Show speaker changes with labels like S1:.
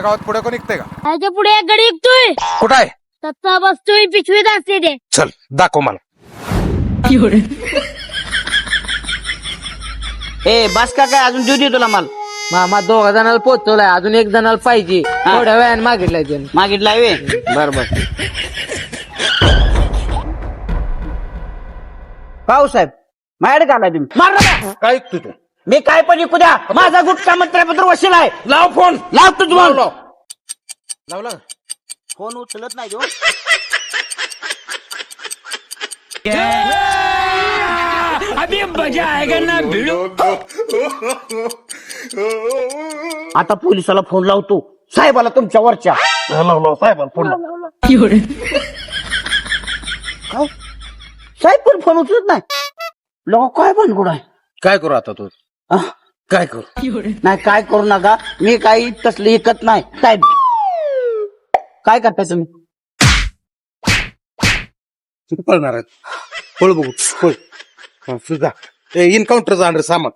S1: तुमच्या गावात पुढे कोण निघते का?
S2: ह्याच्या पुढे एक गडी निघतोय.
S1: कुठं आहे?
S2: तत्ता बसतोय पिशवीत असते ते.
S1: चल दाखव मला.
S3: ए बस का काय अजून देऊ दे तुला माल.
S4: मामा 2 जणाला पोहोचवलाय, अजून 1 जणाला पाहिजे. थोड्या वेळाने मागितलाय त्याने.
S3: मागितलाय वे. बर बर. पाहू साहेब माझ्याकडे का आलाय तुम्ही? मार नका.
S1: काय ऐकतो तू?
S3: मी काय पण ऐकू द्या. माझा गुटखा मंत्र्यापत्र वशील आहे.
S1: लाव फोन.
S3: लावतो तुम्हाला.
S1: लावला
S3: फोन उचलत नाही तो. आता पोलिसाला फोन लावतो. साहेबाला तुमच्या वरच्या.
S1: साहेब फोन
S3: काय? साहेब पण फोन उचलत नाही. लोक काय भानगड आहे?
S1: काय करू आता तू?
S3: आह,
S1: काय करू?
S3: नाही काय करू नका. मी काही तसले ऐकत नाही. साहेब काय करताय तुम्ही?
S1: पळणार आहेत. पळ बघू पळ. सुद्धा एन्काउंटर जाणार सामान.